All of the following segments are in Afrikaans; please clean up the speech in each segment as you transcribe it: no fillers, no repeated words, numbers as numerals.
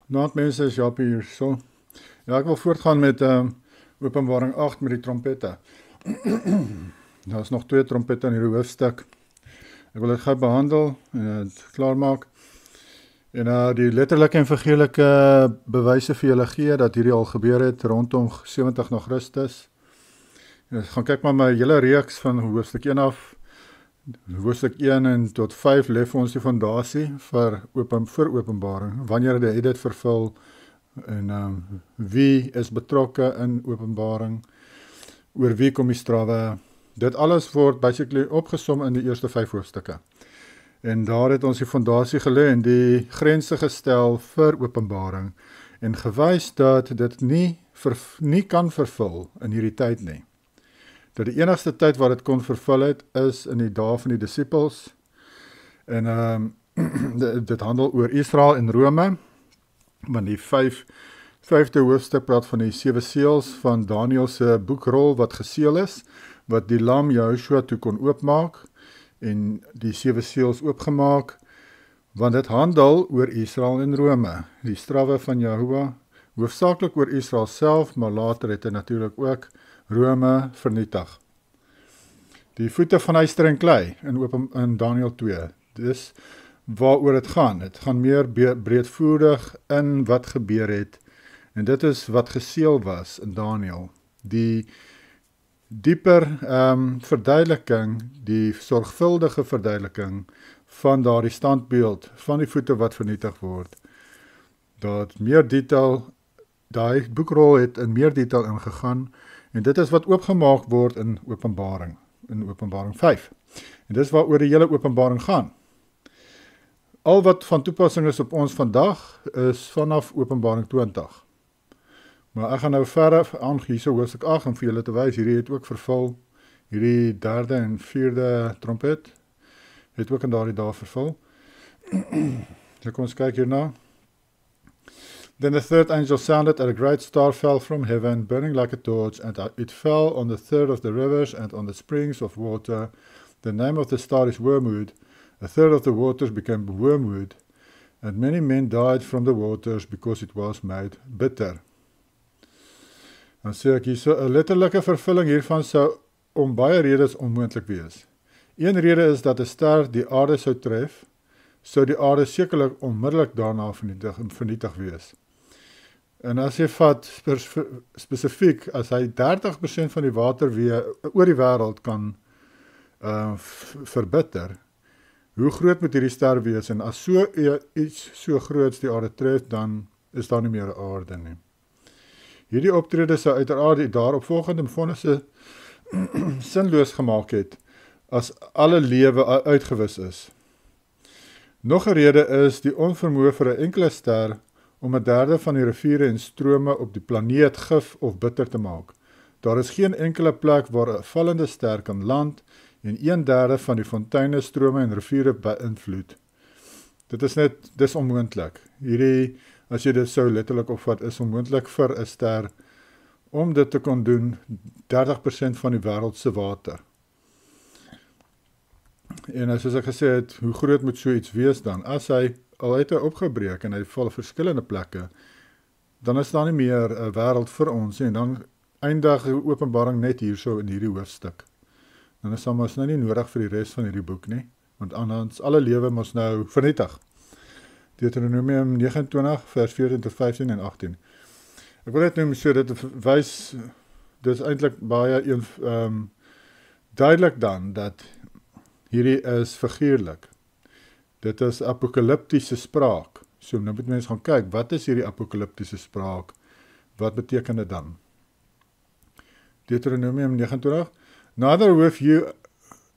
Naand mense is Japie hier so. Ja, ek wil voortgaan met Openbaring 8 met die trompette. Daar is nog 2 trompette in hierdie hoofstuk. Ek wil dit gou behandel en dit klaarmaak. En die letterlike en figuurlike bewyse vir julle gee dat hierdie al gebeur het rondom 70 na Christus. En gaan kyk maar my hele reeks van hoofstuk 1 af. Hoofstuk 1 en tot 5 lê vir ons die fondasie vir Openbaring. Wanneer het dit vervul en wie is betrokke in Openbaring, oor wie kom die strawwe. Dit alles word basically opgesom in die eerste 5 hoofstukke. En daar het ons die fondasie gelê en die grense gestel vir Openbaring en gewys dat dit nie kan vervul in hierdie tyd nie. Dat die enigste tyd wat dit kon vervul het, is in die dae van die disippels. En dit handel oor Israel en Rome, want die 5de hoofstuk praat van die 7 seels van Daniel se boekrol wat geseël is, wat die lam Joshua toe kon oopmaak, en die 7 seels oopgemaak, want dit handel oor Israel en Rome, die strawwe van Jahoua, hoofsaaklik oor Israel self, maar later het hy natuurlik ook Rome vernietig. Die voete van yster en klei in Daniel 2, dis waaroor het gaan. Het gaan meer breedvoerig in wat gebeur het, en dit is wat geseël was in Daniel. Die dieper verduideliking, die sorgvuldige verduideliking van daardie standbeeld, van die voete wat vernietig word. Dat meer detail, daai boekrol het in meer detail ingegaan, en dit is wat oopgemaak word in Openbaring 5. En dis waaroor die hele Openbaring gaan. Al wat van toepassing is op ons vandag, is vanaf Openbaring 20. Maar ek gaan nou verder aan hierso hoofstuk 8 om vir julle te wys, hierdie het ook vervul, hierdie 3de en 4de trompet, het ook in daardie dae vervul. So kom ons kyk hierna. Then the third angel sounded, and a great star fell from heaven, burning like a torch, and it fell on the third of the rivers and on the springs of water. The name of the star is Wormwood. A third of the waters became wormwood, and many men died from the waters because it was made bitter. Dan sê ek hier so, 'n letterlike vervulling hiervan sou om baie redes onmoontlik wees. Een rede is dat 'n ster die aarde sou tref, sou die aarde sekerlik onmiddellik daarna vernietig wees. En as jy vat spesifiek, as hy 30% van die water weer oor die wêreld kan verbitter, hoe groot moet hierdie ster wees? En as iets so groots die aarde tref, dan is daar nie meer 'n aarde nie. Hierdie optrede sou uiteraard die daaropvolgende vonnisse sinloos gemaak het, as alle lewe uitgewis is. Nog 'n rede is die onvermoë vir 'n enkele ster om 1/3 van die riviere en strome op die planeet gif of bitter te maak. Daar is geen enkele plek waar 'n vallende ster kan land en 1/3 van die fonteine, strome en riviere beïnvloed. Dis onmoontlik. Hierdie, as jy dit sou letterlik opvat, is onmoontlik vir 'n ster om dit te kon doen, 30% van die wêreld se water. En soos ek gesê het, hoe groot moet so iets wees dan? As hy al uit opgebreek en hy val verskillende plekke, dan is daar nie meer 'n wêreld vir ons en dan eindig die Openbaring net hierso in hierdie hoofstuk. Dan is ons nou nie nodig vir die res van hierdie boek nie, want anders alle lewe mos nou vernietig. Deuteronomium 29 vers 14 tot 15 en 18. Ek wil net noem so dit wys, dit is eintlik baie duidelik dan dat hierdie is figuurlik. Dit is apokaliptiese spraak. So nou moet mense gaan kyk, wat is hierdie apokaliptiese spraak? Wat beteken dit dan? Deuteronomium 29. Neither with you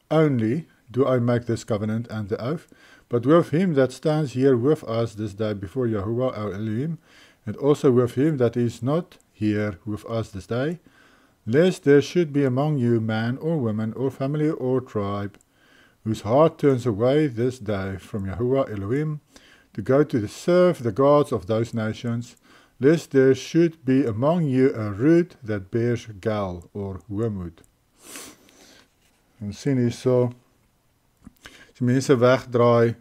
only do I make this covenant and the oath, but with him that stands here with us this day before Yahuwah our Elohim, and also with him that is not here with us this day, lest there should be among you man or woman or family or tribe, whose heart turns away this day from Yahuwah Elohim, to go to serve the gods of those nations, lest there should be among you a root that bears gall or wormwood. En sien hier so, as mense wegdraai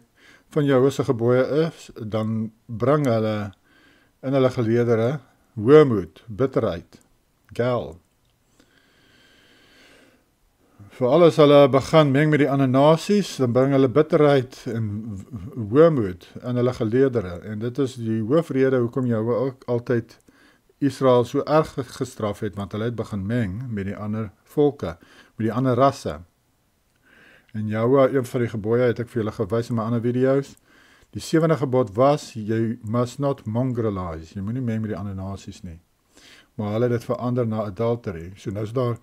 van Jahoua se gebooie is, dan bring hulle in hulle geleedere, hoogmoed, bitterheid, gel. Veral as hulle begin meng met die ander nasies, dan bring hulle bitterheid en hoogmoed in hulle geleedere. En dit is die hoofrede hoekom Jahwe ook altyd Israel so erg gestraf het, want hulle het begin meng met die ander volke, met die ander rasse. En Jahwe, een van die gebooie het ek vir julle gewys in my ander video's. Die 7de gebod was, you must not mongrelize, jy moet nie meng met die ander nasies nie. Maar hulle het dit verander na adultery. So nou is daar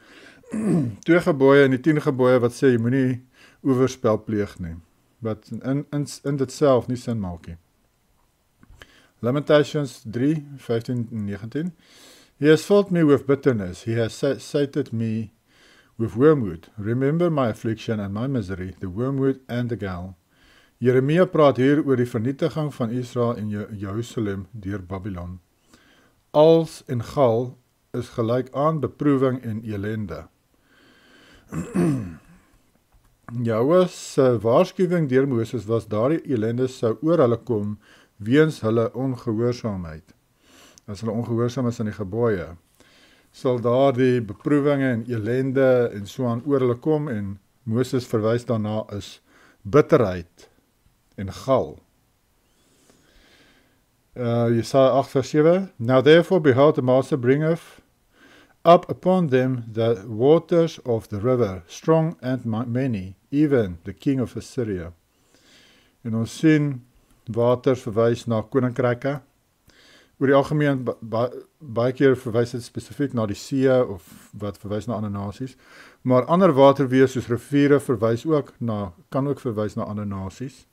2 gebooie in die 10 gebooie wat sê, jy moet nie oorspel pleeg nie. Wat in dit self nie sin maak nie. Lamentations 3, 15 en 19. He has filled me with bitterness, he has sated me with wormwood. Remember my affliction and my misery, the wormwood and the gall. Jeremia praat hier oor die vernietiging van Israel en Jerusalem deur Babylon. Als en gal is gelyk aan beproewing en elende. Jahwe se waarskuwing deur Moses was daardie elende sou oor hulle kom weens hulle ongehoorsaamheid. As hulle ongehoorsaam is aan die gebooie, sal daar die beproewinge en elende en so aan oor hulle kom, en Moses verwys daarna is bitterheid en gal. Jesaja 8 vers 7. Now therefore behold, the Master bringeth up upon them the waters of the river, strong and many, even the king of Assyria. En ons sien waters verwys na koninkryke. Oor die algemeen, baie keer verwys dit spesifiek na die see, of wat verwys na ander nasies. Maar ander waterweë soos riviere kan ook verwys na ander nasies.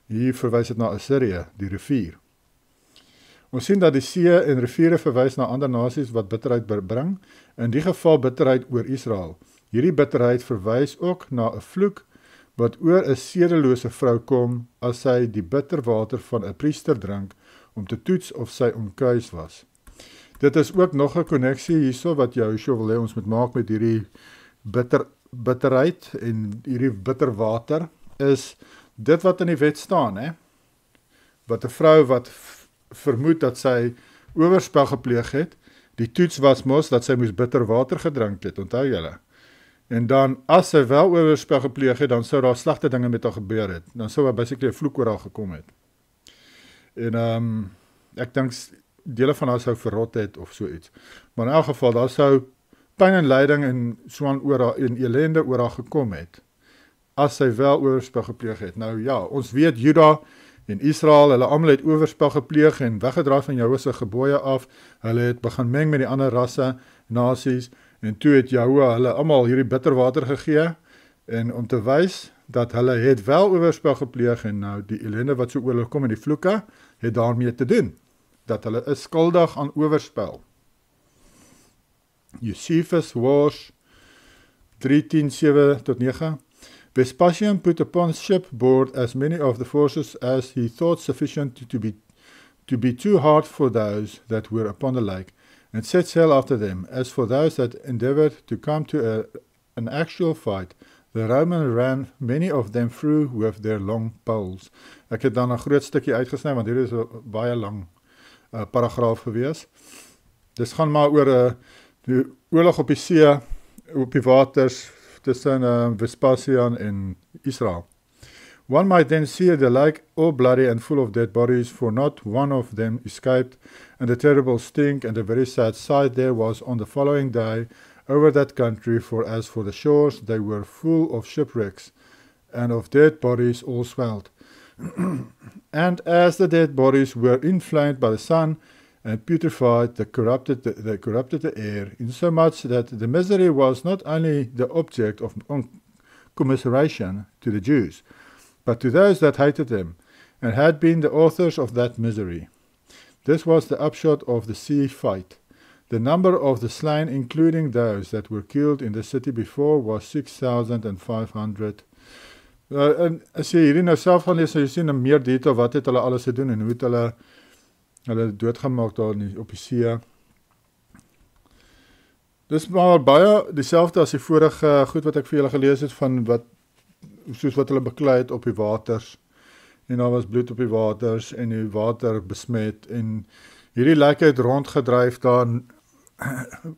Hier verwys dit na Assyrië, die rivier. Ons sien dat die see en riviere verwys na ander nasies wat bitterheid bring, in die geval bitterheid oor Israel. Hierdie bitterheid verwys ook na 'n vloek wat oor 'n sedelose vrou kom as sy die bitter water van 'n priester drink om te toets of sy onkuis was. Dit is ook nog 'n koneksie hierso wat Joshua wil hê ons moet maak met hierdie bitterheid en hierdie bitter water is dit wat in die wet staan, hè? Wat 'n vrou wat vermoed dat sy oorspel gepleeg het, die toets was mos dat sy moes bitter water gedrink het, onthou julle. En dan, as sy wel oorspel gepleeg het, dan sou daar slegte dinge met haar gebeur het. Dan sou daar basically 'n vloek oor haar gekom het. En ek dink dele van haar sou verrot het of so iets. Maar in elk geval, daar sou pyn en lyding en so aan oor haar en elende oor haar gekom het, as sy wel oorspel gepleeg het. Nou ja, ons weet Juda en Israel, hulle almal het oorspel gepleeg en weggedraai van Jahwe se gebooie af. Hulle het begin meng met die ander rasse, nasies, en toe het Jahwe hulle almal hierdie bitter water gegee, en om te wys dat hulle het wel oorspel gepleeg, en nou die ellende wat so oor hulle kom en die vloeke, het daarmee te doen, dat hulle is skuldig aan oorspel. Josephus Wars 3:10-7-9. Vespasian put upon shipboard as many of the forces as he thought sufficient to be too hard for those that were upon the lake, and set sail after them. As for those that endeavored to come to an actual fight, the Romans ran many of them through with their long poles. Ek het dan 'n groot stukkie uitgesny, want hier is 'n baie lang paragraaf gewees. Dis gaan maar oor die oorlog op die see, op die waters, tussen Vespasian en Israel. One might then see the lake all bloody and full of dead bodies, for not one of them escaped, and the terrible stink and the very sad sight there was on the following day over that country, for as for the shores, they were full of shipwrecks, and of dead bodies all swelled. And as the dead bodies were inflamed by the sun, and putrefied, they corrupted the air, insomuch that the misery was not only the object of commiseration to the Jews, but to those that hated them, and had been the authors of that misery. This was the upshot of the sea fight. The number of the slain, including those that were killed in the city before, was 6,500. En as jy hierdie nou self gaan lees, sal jy sien in meer detail wat het hulle alles gedoen en hoe het hulle doodgemaak daar op die see. Dis maar baie dieselfde as die vorige goed wat ek vir julle gelees het van soos wat hulle beklei het op die waters. en daar was bloed op die waters en die water besmet en hierdie lijk het rondgedryf daar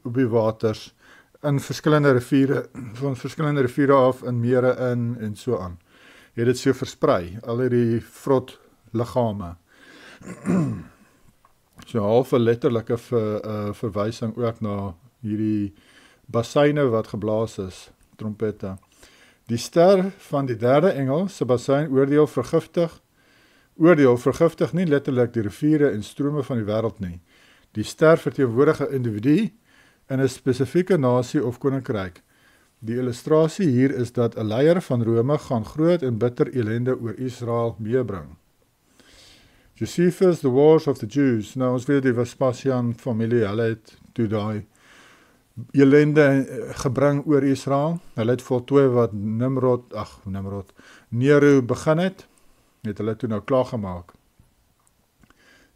op die waters in verskillende riviere, van verskillende riviere af, in mere in en so aan. Het dit so versprei, al hierdie vrot liggame. So half 'n letterlike verwysing ook na hierdie bassyne wat geblaas is, trompette. Die ster van die derde engel se basyn oordeel vergiftig nie letterlik die riviere en strome van die wêreld nie. Die ster verteenwoordig 'n individu in 'n spesifieke nasie of koninkryk. Die illustrasie hier is dat 'n leier van Rome gaan groot en bitter elende oor Israel meebring. Josephus, the Wars of the Jews. Nou ons weet die Vespasian familie, hulle het toe daai elende gebring oor Israel. Hulle het voltooi wat Nero begin het hulle toe nou klaargemaak.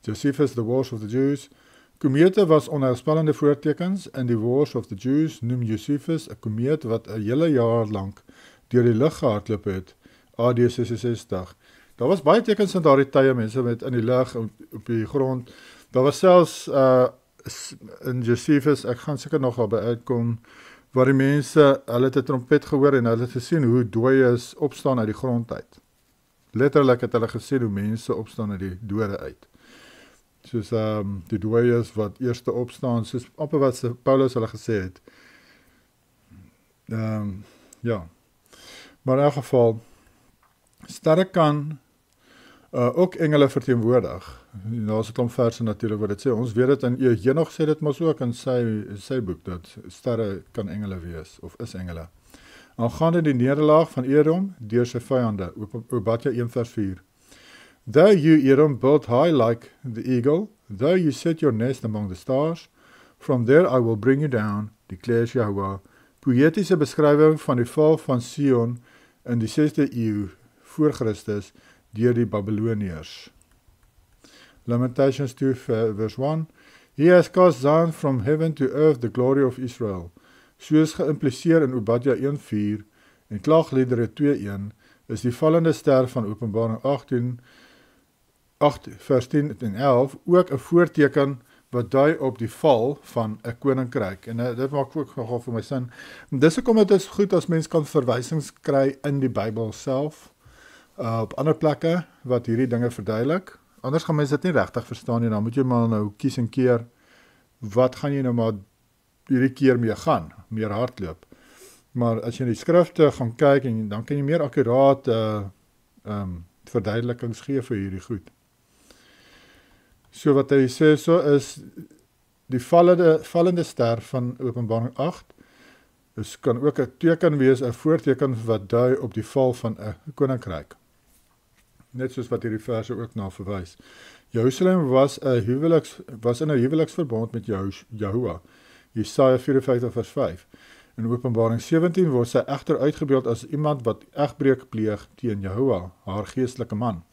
Josephus, the Wars of the Jews. Komete was onheilspellende voortekens. In die Wars of the Jews noem Josephus 'n komeet wat 'n hele jaar lank deur die lug gehardloop het, AD 66. Daar was baie tekens in daardie tye, mense met in die lug, op die grond. Daar was selfs in Josephus, ek gaan seker nogal by uitkom, waar die mense, hulle het 'n trompet gehoor en hulle het gesien hoe dooies opstaan uit die grond uit. Letterlik het hulle gesien hoe mense opstaan uit die dode uit. Soos die dooies wat eerste opstaan, soos amper wat Paulus hulle gesê het. Ja. Maar in elk geval, sterre kan ook engele verteenwoordig. Daar is 'n klomp verse natuurlik wat dit sê. Ons weet dit in Henog sê dit mos ook in sy boek, dat sterre kan engele wees, of is engele. Aangaande die nederlaag van Edom deur sy vyande, Obadja 1 vers 4. Though you, Edom, built high like the eagle, though you set your nest among the stars, from there I will bring you down, declares Yahweh. Poëtiese beskrywing van die val van Sion in die 6de eeu voor Christus deur die Babyloniërs. Lamentations 2 verse 1. He has cast down from heaven to earth the glory of Israel. Soos geïmpliseer in Obadja 1:4 en Klaagliedere 2:1 is die vallende ster van Openbaring 8 vers 10 en 11 ook 'n voorteken wat dui op die val van 'n koninkryk. En dit maak ook nogal vir my sin. Dis hoekom dit is goed as mens kan verwysings kry in die Bybel self, op ander plekke wat hierdie dinge verduidelik. Anders gaan mense dit nie regtig verstaan nie. Dan moet jy maar nou kies en keer, wat gaan jy nou maar hierdie keer mee gaan, meer hardloop. Maar as jy in die skrifte gaan kyk, en dan kan jy meer akkuraat verduidelikings gee vir hierdie goed. So wat hy sê, so is die vallende ster van Openbaring 8, dus kan ook 'n teken wees, 'n voorteken wat dui op die val van 'n koninkryk. Net soos wat hierdie verse ook na verwys. Jerusalem was in 'n huweliksverbond met Yahuwah. Jesaja 54 vers 5. In Openbaring 17 word sy egter uitgebeeld as iemand wat egbreek pleeg teen Yahuwah, haar geestelike man.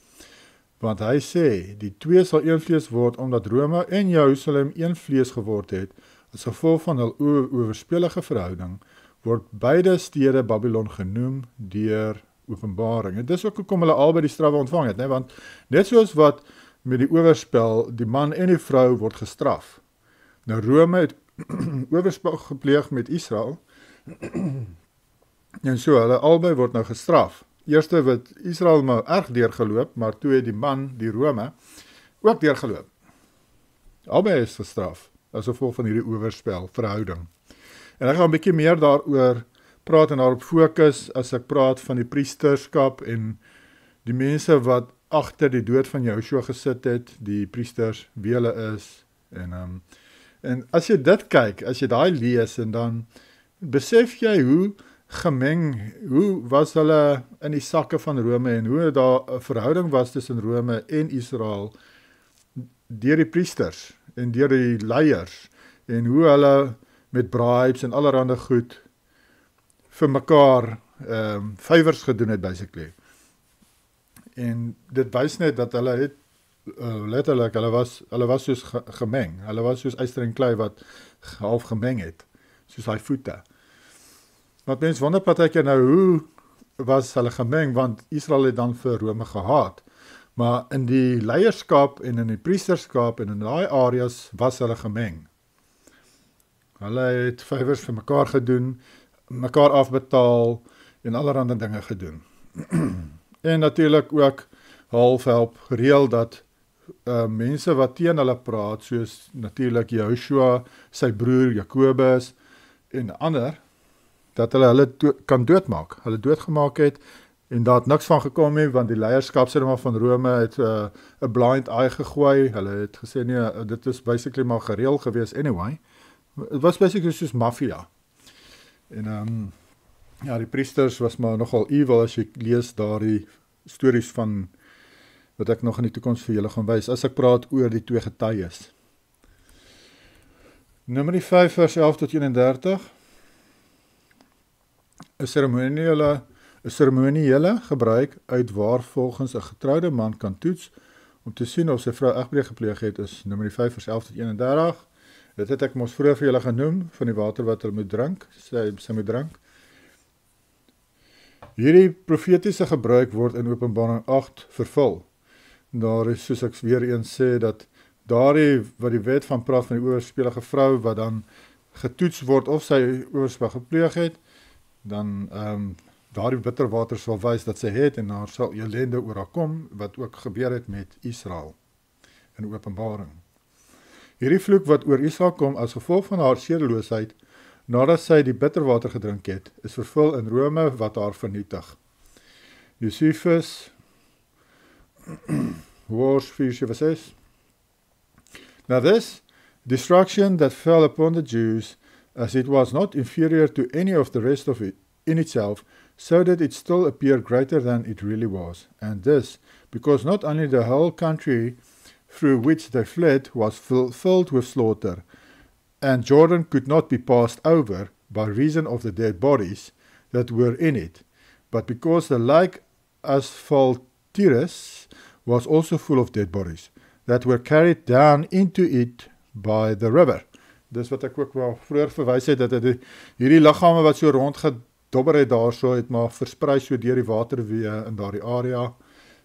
Want hy sê, die twee sal een vlees word, omdat Rome en Jerusalem een vlees geword het, as gevolg van hul owerspelige verhouding, word beide stede Babylon genoem deur Openbaring. En dis ook hoekom hulle albei die strawe ontvang het, want net soos wat met die oorspel, die man en die vrou word gestraf. Nou Rome het oorspel gepleeg met Israel, en so, hulle albei word nou gestraf. Eerste wat Israel maar erg deurgeloop, maar toe het die man, die Rome, ook deurgeloop. Albei is gestraf, as gevolg van hierdie oorspel, verhouding. En ek gaan 'n bietjie meer daaroor praat en daarop fokus, as ek praat van die priesterskap en die mense wat agter die dood van Joshua gesit het, die priesters, wie hulle is, en as jy dit kyk, as jy daai lees, en dan besef jy hoe was hulle in die sakke van Rome, en hoe daar 'n verhouding was tussen Rome en Israel, deur die priesters, en deur die leiers, en hoe hulle met bribes en allerhande goed, vir mekaar, favors gedoen het, basically. En dit wys net dat hulle het, letterlik, hulle was soos gemeng, hulle was soos yster en klei wat half gemeng het, soos hy voete. Want mens wonder partykeer nou, hoe was hulle gemeng, want Israel het dan vir Rome gehaat. Maar in die leierskap en in die priesterskap en in daai areas was hulle gemeng. Hulle het favors vir mekaar gedoen, mekaar afbetaal en allerhande dinge gedoen. En natuurlik ook half help gereël dat mense wat teen hulle praat, soos natuurlik Joshua, sy broer Jakobus en ander, dat hulle kan doodmaak. Hulle doodgemaak het en daar het niks van gekom nie, want die leierskap sê maar van Rome het 'n blind eye gegooi. Hulle het gesê nee, dit is basically maar gereël gewees anyway. Het was basically soos maffia. En ja, die priesters was maar nogal evil as jy lees daardie stories van wat ek nog in die toekoms vir julle gaan wys, as ek praat oor die twee getuies. Numeri 5 vers 11 tot 31. 'n seremoniële gebruik uit waar volgens 'n getroude man kan toets om te sien of sy vrou egbreek gepleeg het, is Numeri 5 vers 11 tot 31. Dit het ek mos vroeër vir julle genoem, van die water wat hulle moet drink, sy moet drink. Hierdie profetiese gebruik word in Openbaring 8 vervul. Daar is, soos ek weer eens sê, dat daardie wat die wet van praat van die oorspelige vrou, wat dan getoets word of sy oorspel gepleeg het, dan daardie bitterwater sal wys dat sy het, en daar sal ellende oor haar kom, wat ook gebeur het met Israel in Openbaring. Hierdie vloek wat oor Israel kom as gevolg van haar sedeloosheid, nadat sy die bitterwater gedrink het, is vervul in Rome wat haar vernietig. Josephus, Wars 4:6. Now this destruction that fell upon the Jews, as it was not inferior to any of the rest of it in itself, so that it still appeared greater than it really was. And this, because not only the whole country through which they fled was filled with slaughter, and Jordan could not be passed over by reason of the dead bodies that were in it, but because the lake Asphaltiris was also full of dead bodies, that were carried down into it by the river. Dis wat ek ook wel vroeër verwys het, dat hierdie liggame wat so rondgedobber het daar so, het maar versprei so deur die waterweë in daardie area,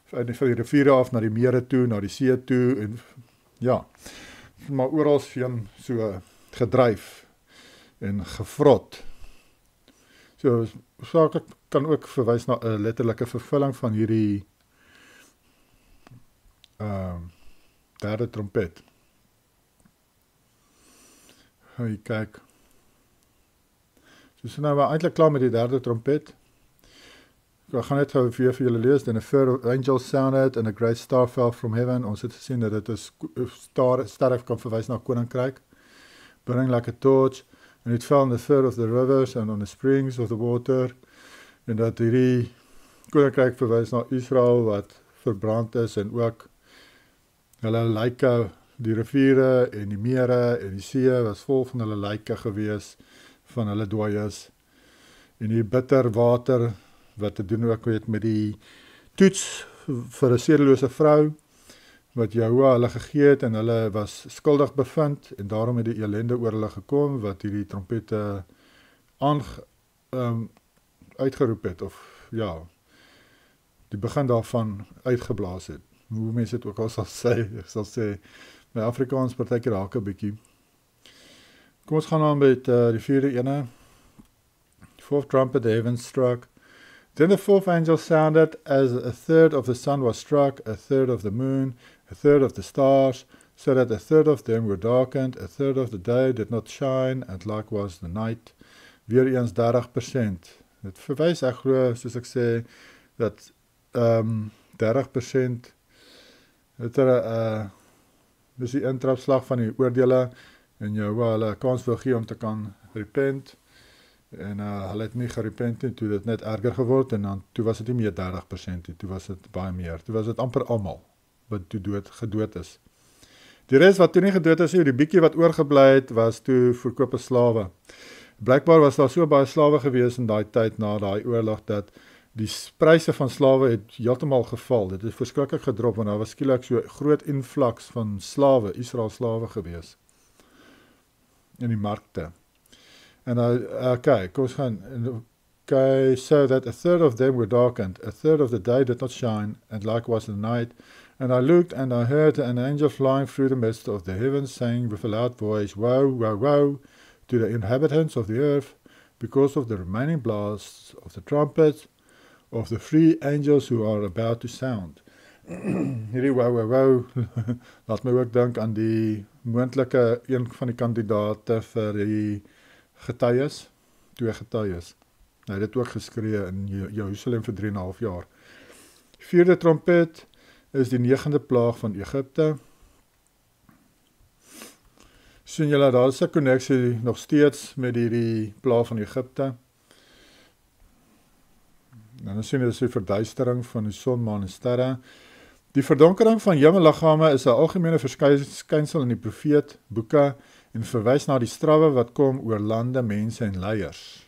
van die riviere af na die mere toe, na die see toe, en ja, maar oral so gedryf en gevrot. So ek kan ook verwys na 'n letterlike vervulling van hierdie derde trompet. Hy kyk. So nou maar eintlik klaar met die derde trompet. Ek gaan net gou vir julle lees. Then a third angel sounded and a great star fell from heaven. Ons het gesien dat dit is sterre kan verwys na koninkryk. Burning like a torch, and it fell on the third of the rivers and on the springs of the water. En dat hierdie koninkryk verwys na Israel wat verbrand is, en ook hulle lyke, die riviere en die mere en die see was vol van hulle lyke gewees, van hulle dooies. En die bitter water wat te doen ook het met die toets vir 'n sedelose vrou, wat Jehovah hulle gegee het, en hulle was skuldig bevind, en daarom het die ellende oor hulle gekom, wat hierdie trompette uitgeroep het, of ja, die begin daarvan uitgeblaas het. Hoe mense het ook al sal sê, my Afrikaans partykeer raak 'n bietjie. Kom ons gaan aan met die vierde ene. Fourth trumpet, the heavens struck. Then the fourth angel sounded, as a third of the sun was struck, a third of the moon, a third of the stars, so that a third of them were darkened, a third of the day did not shine, and likewise the night. Weer eens 30%. Dit verwys ek glo, soos ek sê, dat 30% dis die intrapslag van die oordele, en Jehovah hulle kans wil gee om te kan repent, en hulle het nie gerepent nie, toe dit net erger geword, en dan toe was dit nie meer 30% nie, toe was dit baie meer, toe was dit amper almal wat toe gedood is. Die res wat toe nie gedood is, die bietjie wat oorgebly het, was toe verkope slawe. Blijkbaar was daar so baie slawe gewees in daai tyd na daai oorlog, dat die pryse van slawe het heeltemal geval. Dit het verskriklik gedrop, want daar was skielik so groot influx van slawe, Israel slawe gewees in die markte. En kom ons gaan, so that a third of them were darkened, a third of the day did not shine, and likewise the night, And I looked, and I heard an angel flying through the midst of the heavens, saying with a loud voice, Woe, woe, woe, to the inhabitants of the earth, because of the remaining blasts of the trumpets of the 3 angels who are about to sound. Hierdie woe, woe, woe, laat my ook dink aan die moontlike een van die kandidate vir die getuies, 2 getuies. Hy het dit ook geskree in Jerusalem vir 3,5 jaar. 4de trompet is die 9de plaag van Egipte. Sien julle, daar is 'n konneksie nog steeds met die plaag van Egipte. En dan sien jy dis die verduistering van die son, maan en sterre. Die verdonkering van hemelliggame is 'n algemene verskynsel in die profeet boeke en verwys na die strawwe wat kom oor lande, mense en leiers.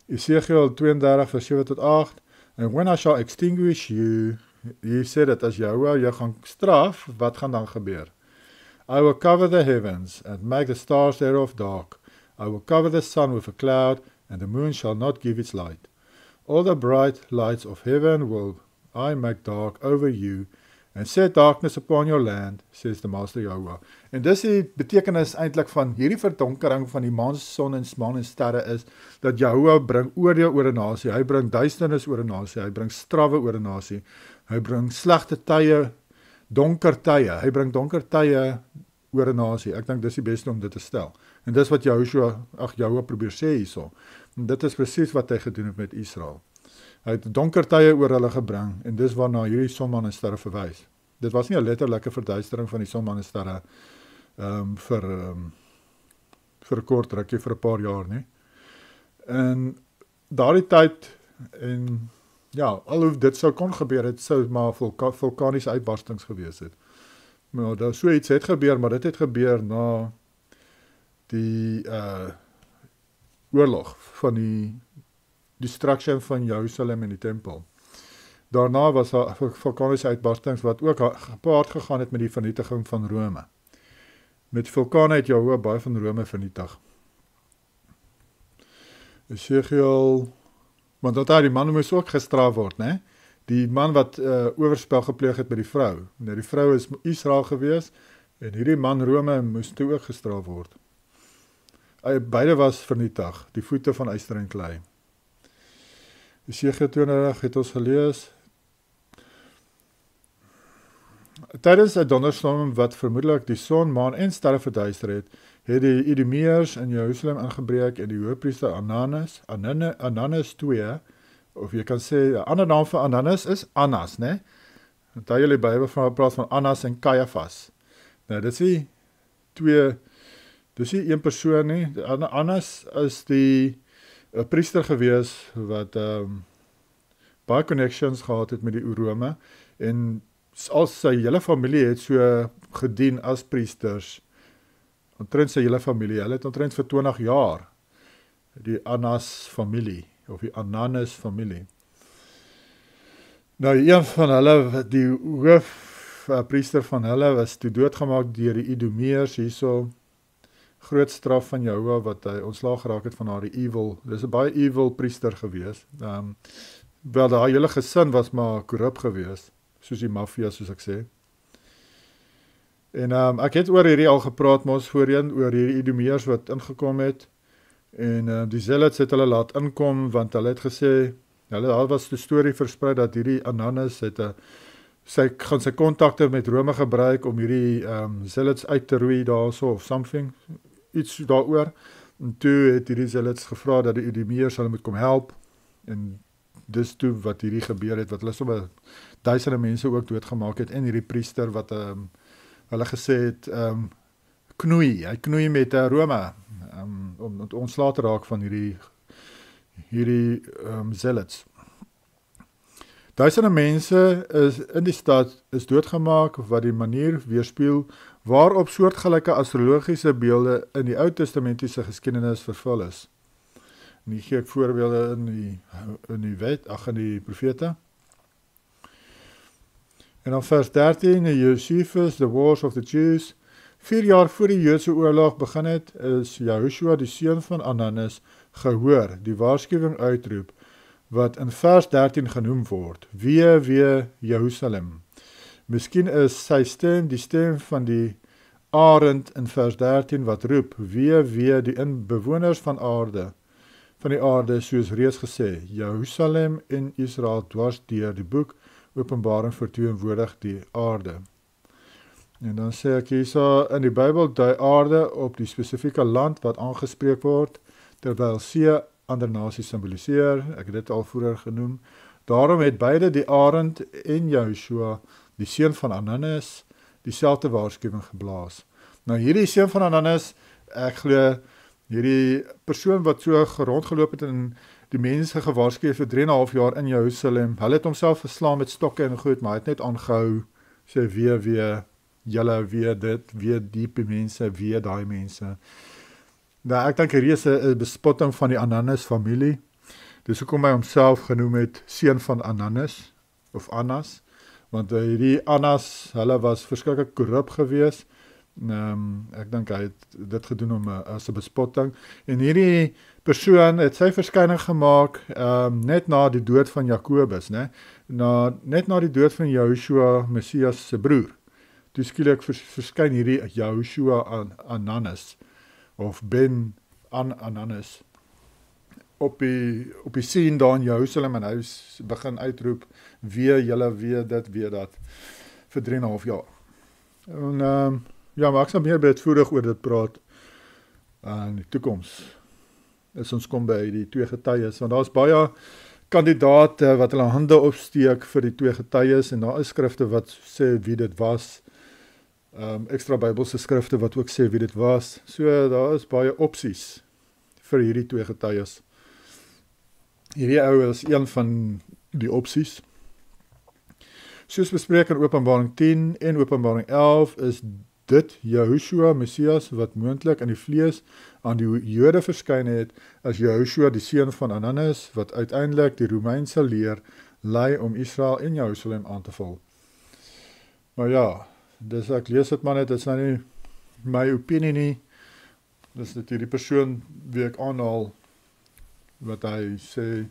Esegiel 32 vers 7 tot 8. And when I shall extinguish you, hier sê dit, as jou gaan straf, wat gaan dan gebeur? I will cover the heavens and make the stars thereof dark. I will cover the sun with a cloud, and the moon shall not give its light. All the bright lights of heaven will I make dark over you, and set darkness upon your land, says the Master Yahweh. En dis die betekenis eintlik van hierdie verdonkering van die maan, son en maan en sterre is, dat Yahweh bring oordeel oor 'n nasie, hy bring duisternis oor 'n nasie, hy bring strawwe oor 'n nasie, hy bring slegte tye, donker tye, hy bring donker tye oor 'n nasie. Ek dink dis die beste om dit te stel. En dis wat Yahweh probeer sê hierso. En dit is presies wat hy gedoen het met Israel. Hy het donker tye oor hulle gebring, en dis waarna hierdie son, maan en sterre verwys. Dit was nie 'n letterlike verduistering van die son, maan en sterre vir 'n kort rukkie, vir 'n paar jaar nie. En daardie tyd, en ja, al hoe dit sou kon gebeur het, sou maar vulkaniese uitbarstings gewees het. Maar daar so iets het gebeur, maar dit het gebeur na die oorlog van die destruction van Jerusalem en die tempel. Daarna was daar vulkaniese uitbarstings wat ook gepaard gegaan het met die vernietiging van Rome. Met vulkane het Yahweh baie van Rome vernietig. Esegiel, want dat die man moes ook gestraf word, né? Die man wat oorspel gepleeg het by die vrou. Nou, die vrou is Israel gewees, en hierdie man Rome moes toe ook gestraf word. Beide was vernietig, die voete van yster en klei. Esegiel 20 het ons gelees. Tydens 'n donderstorm wat vermoedelik die son, maan en sterre verduister het die Idumeërs in Jerusalem ingebreek en die hoofpriester Ananus 2, of jy kan sê, 'n ander naam vir Ananus is Annas, né? Onthou julle die Bybel praat van Annas en Caiaphas. Nou, dis nie een persoon nie. Annas is die priester gewees wat baie connections gehad het met die Rome, en al sy hele familie het so gedien as priesters, omtrent sy hele familie, hulle het omtrent vir 20 jaar, die Annas familie, of die Ananus familie. Nou, een van hulle, die hoofpriester van hulle, was toe doodgemaak deur die Idumeërs hierso, groot straf van Jahweh, wat hy ontslaag geraak het van haar evil, dis 'n baie evil priester gewees, wel daai hele gesin was maar korrup gewees, soos die maffia, soos ek sê. En ek het oor hierdie al gepraat, mos voorheen, oor hierdie Idumeërs wat ingekom het, en die Zealots het hulle laat inkom, want hulle het gesê, daar was die storie versprei, dat hierdie Ananus het gaan sy kontakte met Rome gebruik, om hierdie Zealots uit te roei daarso, of something, iets daaroor, en toe het hierdie Zealots gevra, dat die Idumeërs hulle moet kom help, en dis toe wat hierdie gebeur het, wat hulle so duisende mense ook doodgemaak het, en hierdie priester wat hulle gesê het, hy knoei met Rome, om ontslae te raak van hierdie Zealots. Duisende mense in die stad is doodgemaak, wat die manier weerspieël waarop soortgelyke astrologiese beelde in die Ou Testamentiese geskiedenis vervul is. En hier gee ek voorbeelde in die profete. En dan vers 13, Josephus, the Wars of the Jews. 4 jaar voor die Joodse oorlog begin het, is Yahushua, die seun van Ananus, gehoor, die waarskuwing uitroep, wat in vers 13 genoem word, wee Jerusalem, Miskien is sy stem die stem van die arend in vers 13 wat roep, wee die inbewoners van die aarde, soos reeds gesê, Jerusalem en Israel dwars deur die boek Openbaring verteenwoordig die aarde. En dan sê ek hierso, in die Bybel dui aarde op die spesifieke land wat aangespreek word, terwyl see ander nasies symboliseer, ek het dit al vroeër genoem. Daarom het beide die arend en Joshua, die seun van Ananias, dieselfde waarskuwing geblaas. Nou hierdie seun van Ananias, ek glo hierdie persoon wat so rondgeloop het en die mense gewaarsku vir 3,5 jaar in Jerusalem, hulle het homself geslaan met stokke en goed, maar hy het net aangehou, sê julle, dit, die mense, daai mense. Nou, ek dink hierdie is 'n bespotting van die Ananias familie. Dis hoekom hy homself genoem het seun van Ananias, of Annas, want hierdie Annas, hulle was verskriklik korrup gewees. Ek dink hy het dit gedoen as 'n bespotting. En hierdie persoon het sy verskyning gemaak net na die dood van Jakobus, net na die dood van Joshua, Messias se broer. Toe skielik verskyn hierdie Joshua Ananias, of Ben Ananias, op die scene daar in Jerusalem, en hy begin uitroep, julle, dit, dat, vir 3,5 jaar. En, ja, maar ek sal meer breedvoerig oor dit praat in die toekoms. As ons kom by die twee getuies, want daar is baie kandidate wat hulle hande opsteek vir die twee getuies, en daar is skrifte wat sê wie dit was, extra Bybelse skrifte wat ook sê wie dit was. So daar is baie opsies vir hierdie twee getuies. Hierdie ou is een van die opsies. Soos bespreek in Openbaring 10 en Openbaring 11 is dit Jehoshua, Messias, wat moontlik in die vlees aan die Jode verskyn het, as Jehoshua, die seun van Ananias, wat uiteindelik die Romeinse leer lei om Israel en Jerusalem aan te val. Maar ja, dis ek lees dit maar net, dit is nou nie my opinie nie, dis dit hierdie persoon wie ek aanhaal, wat hy sê,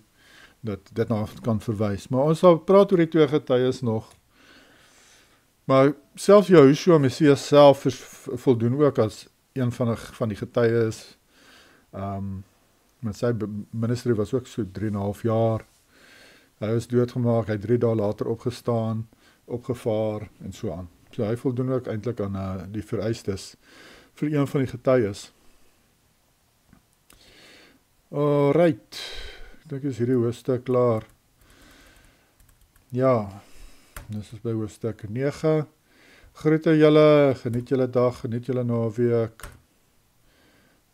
dat dit nou kan verwys. Maar ons sal praat oor die twee getuies nog. Maar selfs Jehoshua, Messias self, voldoen ook as een van die getuies. Met sy ministerie was ook so 3,5 jaar. Hy is doodgemaak, hy 3 dae later opgestaan, opgevaar en so aan. So hy voldoen ook eintlik aan die vereistes vir een van die getuies. Alright, ek dink is hierdie hoofstuk klaar. Ja, dis is by hoofstuk 9. Groete julle, geniet julle dag, geniet julle naweek.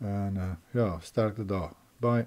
En ja, sterkte dag. Bye.